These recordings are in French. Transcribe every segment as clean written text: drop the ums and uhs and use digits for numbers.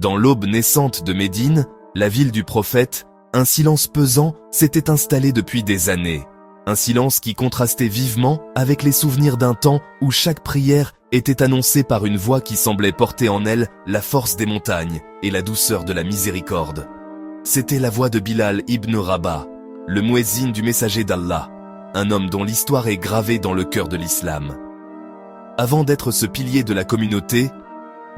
Dans l'aube naissante de Médine, la ville du prophète, un silence pesant s'était installé depuis des années. Un silence qui contrastait vivement avec les souvenirs d'un temps où chaque prière était annoncée par une voix qui semblait porter en elle la force des montagnes et la douceur de la miséricorde. C'était la voix de Bilal ibn Rabah, le muezzin du messager d'Allah, un homme dont l'histoire est gravée dans le cœur de l'islam. Avant d'être ce pilier de la communauté,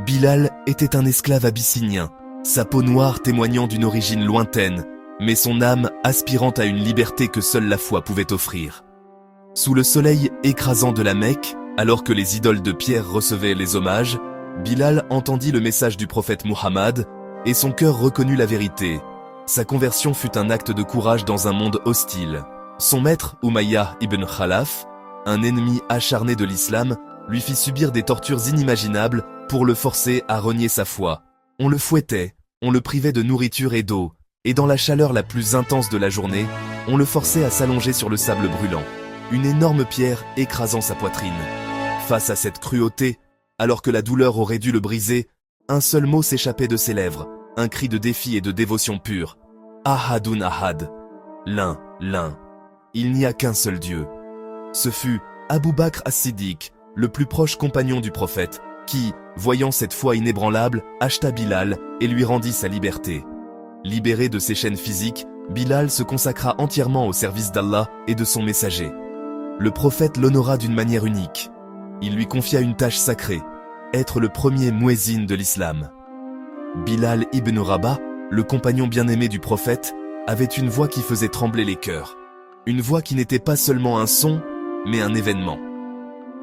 Bilal était un esclave abyssinien, sa peau noire témoignant d'une origine lointaine, mais son âme aspirant à une liberté que seule la foi pouvait offrir. Sous le soleil écrasant de la Mecque, alors que les idoles de pierre recevaient les hommages, Bilal entendit le message du prophète Muhammad et son cœur reconnut la vérité. Sa conversion fut un acte de courage dans un monde hostile. Son maître, Umayyah ibn Khalaf, un ennemi acharné de l'islam, lui fit subir des tortures inimaginables pour le forcer à renier sa foi. On le fouettait, on le privait de nourriture et d'eau, et dans la chaleur la plus intense de la journée, on le forçait à s'allonger sur le sable brûlant, une énorme pierre écrasant sa poitrine. Face à cette cruauté, alors que la douleur aurait dû le briser, un seul mot s'échappait de ses lèvres, un cri de défi et de dévotion pure. Ahadun Ahad. L'un. Il n'y a qu'un seul Dieu. Ce fut Abu Bakr as-Siddiq, le plus proche compagnon du prophète, qui, voyant cette foi inébranlable, acheta Bilal et lui rendit sa liberté. Libéré de ses chaînes physiques, Bilal se consacra entièrement au service d'Allah et de son messager. Le prophète l'honora d'une manière unique. Il lui confia une tâche sacrée, être le premier muezzin de l'islam. Bilal ibn Rabah, le compagnon bien-aimé du prophète, avait une voix qui faisait trembler les cœurs. Une voix qui n'était pas seulement un son, mais un événement.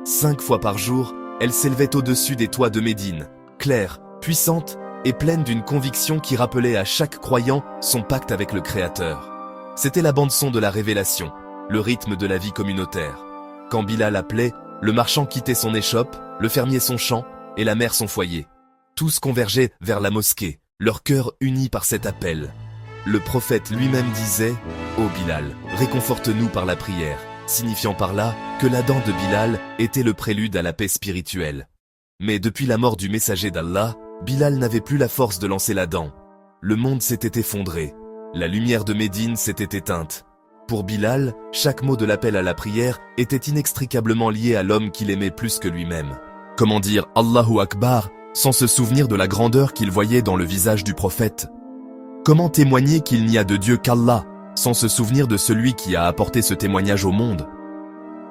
5 fois par jour, elle s'élevait au-dessus des toits de Médine, claire, puissante et pleine d'une conviction qui rappelait à chaque croyant son pacte avec le Créateur. C'était la bande-son de la révélation, le rythme de la vie communautaire. Quand Bilal appelait, le marchand quittait son échoppe, le fermier son champ et la mère son foyer. Tous convergeaient vers la mosquée, leur cœur unis par cet appel. Le prophète lui-même disait « Ô Bilal, réconforte-nous par la prière », signifiant par là que la dent de Bilal était le prélude à la paix spirituelle. Mais depuis la mort du messager d'Allah, Bilal n'avait plus la force de lancer la dent. Le monde s'était effondré. La lumière de Médine s'était éteinte. Pour Bilal, chaque mot de l'appel à la prière était inextricablement lié à l'homme qu'il aimait plus que lui-même. Comment dire Allahu Akbar sans se souvenir de la grandeur qu'il voyait dans le visage du prophète? Comment témoigner qu'il n'y a de Dieu qu'Allah sans se souvenir de celui qui a apporté ce témoignage au monde?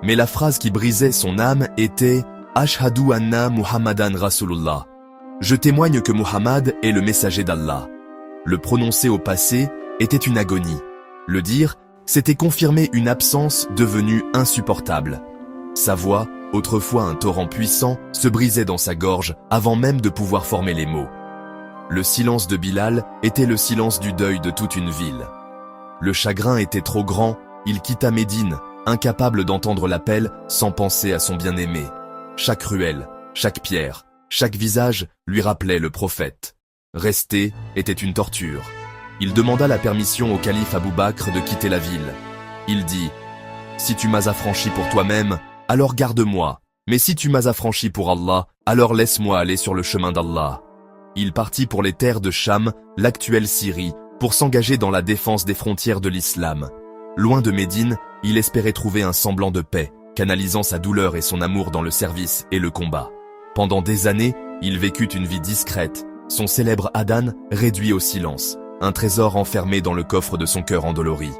Mais la phrase qui brisait son âme était « Ashhadu anna Muhammadan Rasulullah ». Je témoigne que Muhammad est le messager d'Allah. Le prononcer au passé était une agonie. Le dire, c'était confirmer une absence devenue insupportable. Sa voix, autrefois un torrent puissant, se brisait dans sa gorge avant même de pouvoir former les mots. Le silence de Bilal était le silence du deuil de toute une ville. Le chagrin était trop grand, il quitta Médine, incapable d'entendre l'appel sans penser à son bien-aimé. Chaque ruelle, chaque pierre, chaque visage lui rappelait le prophète. Rester était une torture. Il demanda la permission au calife Abu Bakr de quitter la ville. Il dit « Si tu m'as affranchi pour toi-même, alors garde-moi, mais si tu m'as affranchi pour Allah, alors laisse-moi aller sur le chemin d'Allah. » Il partit pour les terres de Cham, l'actuelle Syrie, pour s'engager dans la défense des frontières de l'islam. Loin de Médine, il espérait trouver un semblant de paix, canalisant sa douleur et son amour dans le service et le combat. Pendant des années, il vécut une vie discrète, son célèbre Adhan réduit au silence, un trésor enfermé dans le coffre de son cœur endolori.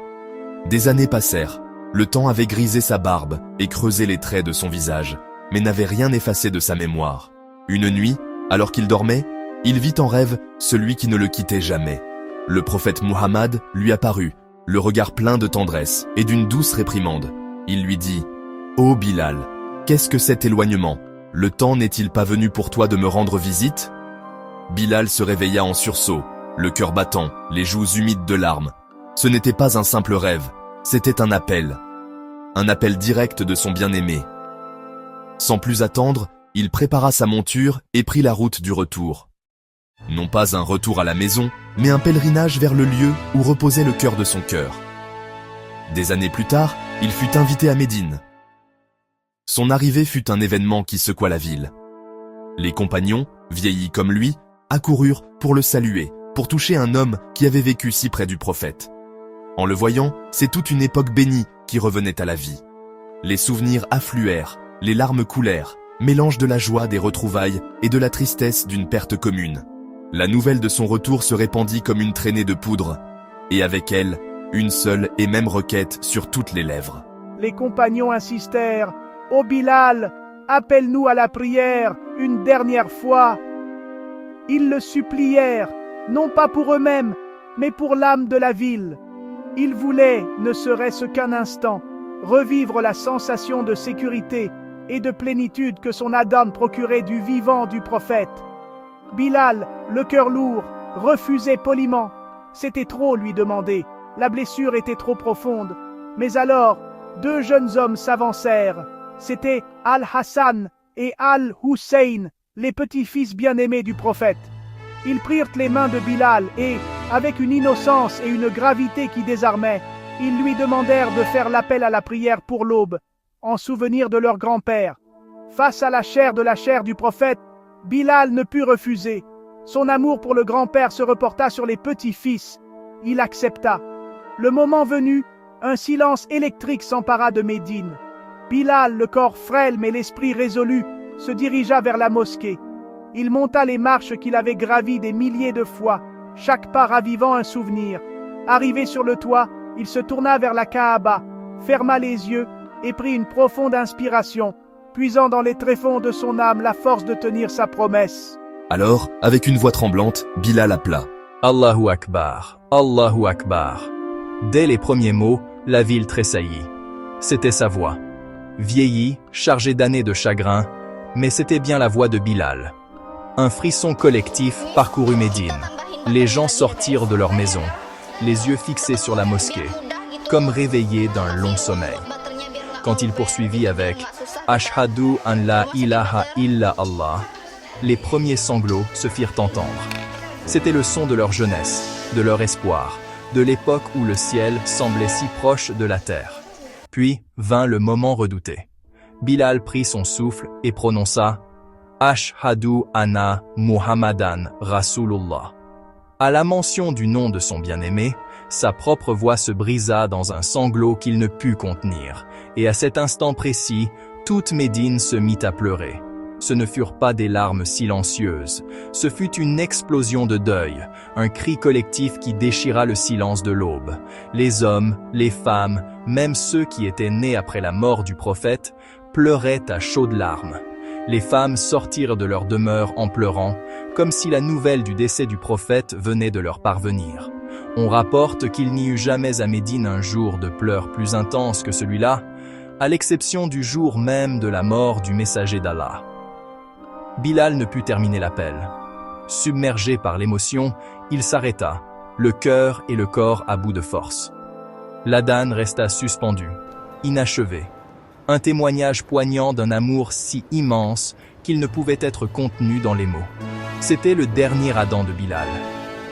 Des années passèrent, le temps avait grisé sa barbe et creusé les traits de son visage, mais n'avait rien effacé de sa mémoire. Une nuit, alors qu'il dormait, il vit en rêve celui qui ne le quittait jamais. Le prophète Muhammad lui apparut, le regard plein de tendresse et d'une douce réprimande. Il lui dit « Ô Bilal, qu'est-ce que cet éloignement? Le temps n'est-il pas venu pour toi de me rendre visite ?» Bilal se réveilla en sursaut, le cœur battant, les joues humides de larmes. Ce n'était pas un simple rêve, c'était un appel direct de son bien-aimé. Sans plus attendre, il prépara sa monture et prit la route du retour. Non pas un retour à la maison, mais un pèlerinage vers le lieu où reposait le cœur de son cœur. Des années plus tard, il fut invité à Médine. Son arrivée fut un événement qui secoua la ville. Les compagnons, vieillis comme lui, accoururent pour le saluer, pour toucher un homme qui avait vécu si près du prophète. En le voyant, c'est toute une époque bénie qui revenait à la vie. Les souvenirs affluèrent, les larmes coulèrent, mélange de la joie des retrouvailles et de la tristesse d'une perte commune. La nouvelle de son retour se répandit comme une traînée de poudre, et avec elle, une seule et même requête sur toutes les lèvres. Les compagnons insistèrent. « Ô Bilal, appelle-nous à la prière une dernière fois. » Ils le supplièrent, non pas pour eux-mêmes, mais pour l'âme de la ville. Ils voulaient, ne serait-ce qu'un instant, revivre la sensation de sécurité et de plénitude que son adhan procurait du vivant du prophète. Bilal, le cœur lourd, refusait poliment. C'était trop lui demander, la blessure était trop profonde. Mais alors, deux jeunes hommes s'avancèrent. C'étaient Al-Hassan et Al-Hussein, les petits-fils bien-aimés du prophète. Ils prirent les mains de Bilal et, avec une innocence et une gravité qui désarmaient, ils lui demandèrent de faire l'appel à la prière pour l'aube, en souvenir de leur grand-père. Face à la chair de la chair du prophète, Bilal ne put refuser. Son amour pour le grand-père se reporta sur les petits-fils. Il accepta. Le moment venu, un silence électrique s'empara de Médine. Bilal, le corps frêle mais l'esprit résolu, se dirigea vers la mosquée. Il monta les marches qu'il avait gravies des milliers de fois, chaque pas ravivant un souvenir. Arrivé sur le toit, il se tourna vers la Kaaba, ferma les yeux et prit une profonde inspiration, puisant dans les tréfonds de son âme la force de tenir sa promesse. Alors, avec une voix tremblante, Bilal appela. Allahu Akbar, Allahu Akbar. Dès les premiers mots, la ville tressaillit. C'était sa voix. Vieillie, chargée d'années de chagrin, mais c'était bien la voix de Bilal. Un frisson collectif parcourut Médine. Les gens sortirent de leur maison, les yeux fixés sur la mosquée, comme réveillés d'un long sommeil. Quand il poursuivit avec « Ashhadu an la ilaha illa Allah », les premiers sanglots se firent entendre. C'était le son de leur jeunesse, de leur espoir, de l'époque où le ciel semblait si proche de la terre. Puis vint le moment redouté. Bilal prit son souffle et prononça « Ashhadu anna Muhammadan Rasulullah ». À la mention du nom de son bien-aimé, sa propre voix se brisa dans un sanglot qu'il ne put contenir, et à cet instant précis, toute Médine se mit à pleurer. Ce ne furent pas des larmes silencieuses, ce fut une explosion de deuil, un cri collectif qui déchira le silence de l'aube. Les hommes, les femmes, même ceux qui étaient nés après la mort du prophète, pleuraient à chaudes larmes. Les femmes sortirent de leur demeure en pleurant, comme si la nouvelle du décès du prophète venait de leur parvenir. On rapporte qu'il n'y eut jamais à Médine un jour de pleurs plus intense que celui-là, à l'exception du jour même de la mort du messager d'Allah. Bilal ne put terminer l'appel. Submergé par l'émotion, il s'arrêta, le cœur et le corps à bout de force. L'adhan resta suspendu, inachevé. Un témoignage poignant d'un amour si immense qu'il ne pouvait être contenu dans les mots. C'était le dernier adhan de Bilal.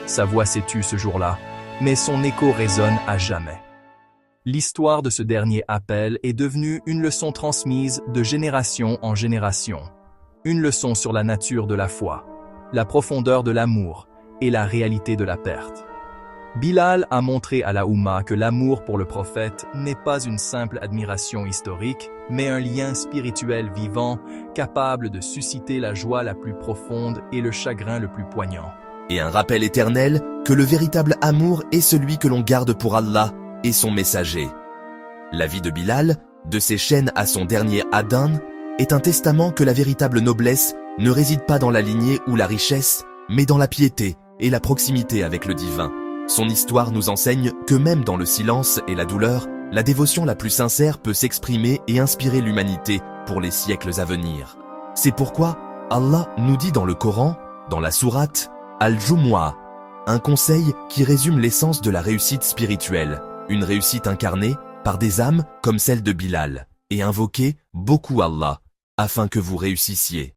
Sa voix s'est tue ce jour-là, mais son écho résonne à jamais. L'histoire de ce dernier appel est devenue une leçon transmise de génération en génération. Une leçon sur la nature de la foi, la profondeur de l'amour et la réalité de la perte. Bilal a montré à la Oumma que l'amour pour le prophète n'est pas une simple admiration historique, mais un lien spirituel vivant, capable de susciter la joie la plus profonde et le chagrin le plus poignant. Et un rappel éternel que le véritable amour est celui que l'on garde pour Allah et son messager. La vie de Bilal, de ses chaînes à son dernier adhan, est un testament que la véritable noblesse ne réside pas dans la lignée ou la richesse, mais dans la piété et la proximité avec le divin. Son histoire nous enseigne que même dans le silence et la douleur, la dévotion la plus sincère peut s'exprimer et inspirer l'humanité pour les siècles à venir. C'est pourquoi Allah nous dit dans le Coran, dans la sourate Al-Jumu'ah, un conseil qui résume l'essence de la réussite spirituelle, une réussite incarnée par des âmes comme celle de Bilal, et invoquez beaucoup Allah, afin que vous réussissiez.